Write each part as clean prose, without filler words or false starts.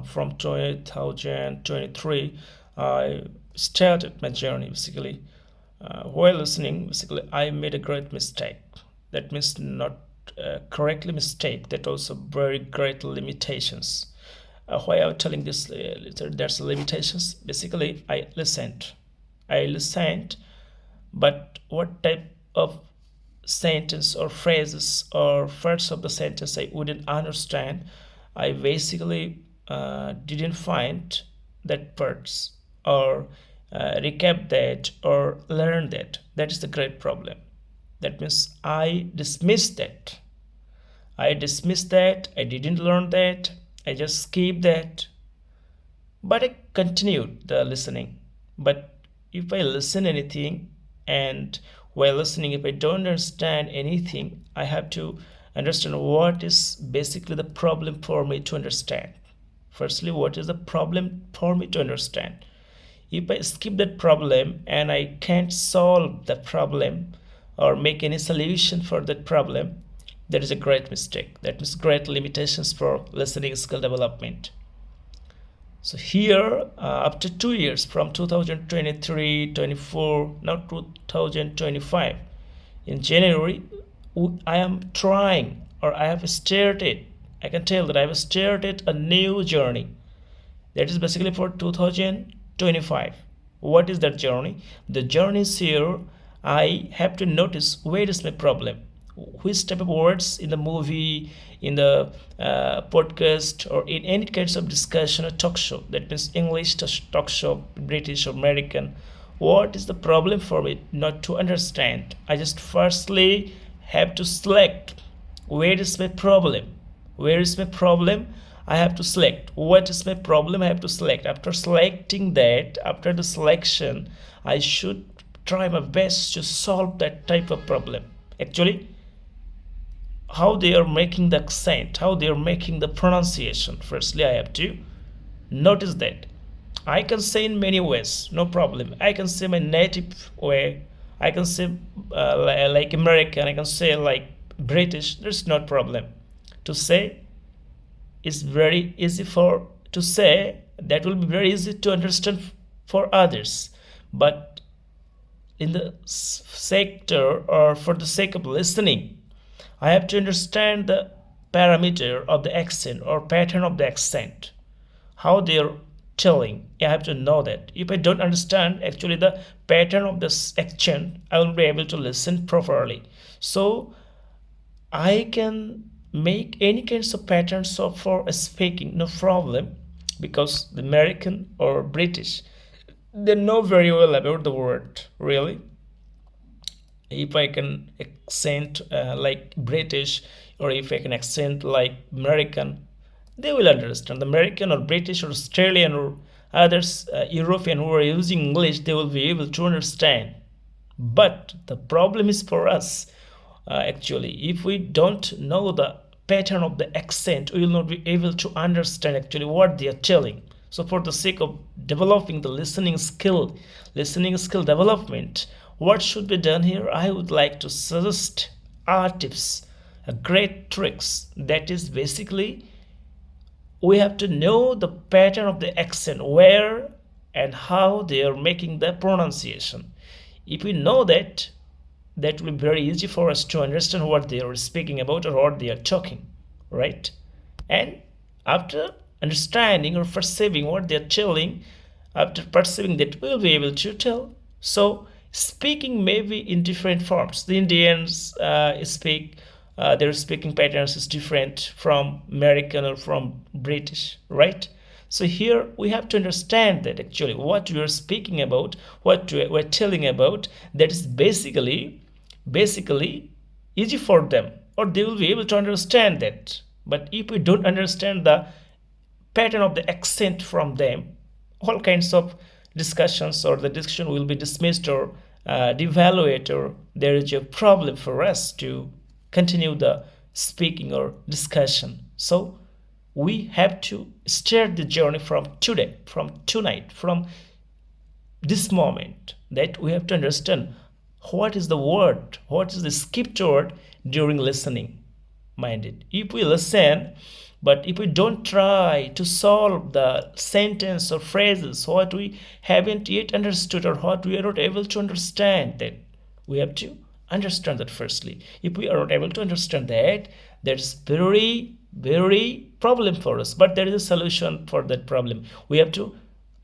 From 2023, I started my journey basically. While listening, basically, I made a great mistake. That means not correctly mistake. That also very great limitations. Why I'm telling this, there's limitations. Basically, I listened, but what type of sentence or phrases or parts of the sentence I wouldn't understand, I basically didn't find that parts or recap that or learn that. That is the great problem. That means I dismissed that. I didn't learn that. I just skipped that. But I continued the listening. But if I listen anything, and while listening, if I don't understand anything, I have to understand what is basically the problem for me to understand. Firstly, what is the problem for me to understand? If I skip that problem and I can't solve the problem or make any solution for that problem, that is a great mistake. That means great limitations for listening skill development. So here, after 2 years from 2023, 24, now 2025, in January, I am trying or I have started. I can tell that I have started a new journey. That is basically for 2025. What is that journey? The journey is here. I have to notice where is my problem, which type of words in the movie, in the podcast, or in any kinds of discussion or talk show. That means English talk show, British or American. What is the problem for me not to understand? I just firstly have to select where is my problem. Where is my problem? I have to select what is my problem. I have to select. After selecting that, after the selection, I should try my best to solve that type of problem. Actually, how they are making the accent, how they are making the pronunciation. Firstly, I have to notice that. I can say in many ways, no problem. I can say my native way. I can say like American. I can say like British. There's no problem. To say is very easy for to say. That will be very easy to understand for others. But in the sector or for the sake of listening, I have to understand the parameter of the accent or pattern of the accent, how they're telling. I have to know that. If I don't understand actually the pattern of this accent, I won't be able to listen properly. So I can make any kinds of patterns of for speaking, no problem, because the American or British, they know very well about the word, really. If I can accent like British, or if I can accent like American, they will understand. The American or British or Australian or others, European who are using English, they will be able to understand. But the problem is for us, actually, if we don't know the pattern of the accent, we will not be able to understand actually what they are telling. So, for the sake of developing the listening skill development, what should be done here? I would like to suggest our tips, great tricks. That is basically we have to know the pattern of the accent, where and how they are making the pronunciation. If we know that, that will be very easy for us to understand what they are speaking about or what they are talking, right? And after understanding or perceiving what they are telling, after perceiving that, we'll be able to tell. So speaking may be in different forms. The Indians speak, their speaking patterns is different from American or from British, right? So here we have to understand that actually what we are speaking about, what we're telling about, that is basically easy for them, or they will be able to understand that. But if we don't understand the pattern of the accent from them, all kinds of discussions or the discussion will be dismissed or devalued, or there is a problem for us to continue the speaking or discussion. So we have to start the journey from today, from tonight, from this moment, that we have to understand what is the word, what is the skipped word during listening. Mind it. If we listen, But if we don't try to solve the sentence or phrases what we haven't yet understood or what we are not able to understand, then we have to understand that firstly. If we are not able to understand that, that's very problem for us. But there is a solution for that problem. We have to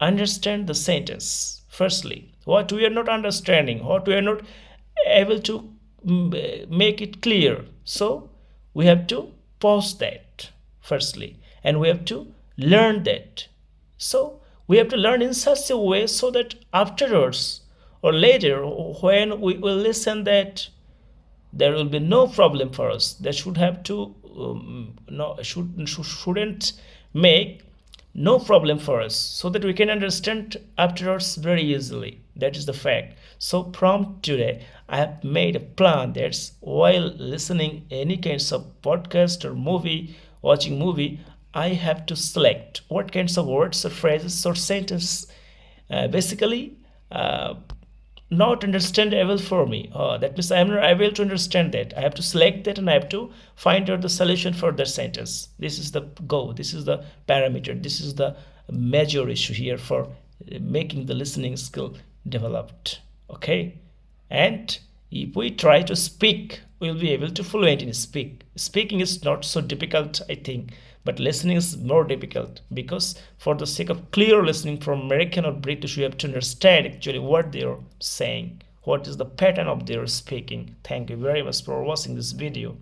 understand the sentence firstly. What we are not understanding, what we are not able to make it clear. So we have to pause that firstly, and we have to learn that. So we have to learn in such a way so that afterwards or later when we will listen that, there will be no problem for us. That should have to no shouldn't make no problem for us, so that we can understand afterwards very easily. That is the fact. So from today I have made a plan that's while listening any kinds of podcast or movie, watching movie, I have to select what kinds of words or phrases or sentences basically not understandable for me. That means I am not able to understand that. I have to select that and I have to find out the solution for that sentence. This is the goal. This is the parameter. This is the major issue here for making the listening skill developed. Okay, and if we try to speak, we'll be able to fluent in speak. Speaking is not so difficult, I think, but listening is more difficult, because for the sake of clear listening from American or British, you have to understand actually what they are saying, what is the pattern of their speaking. Thank you very much for watching this video.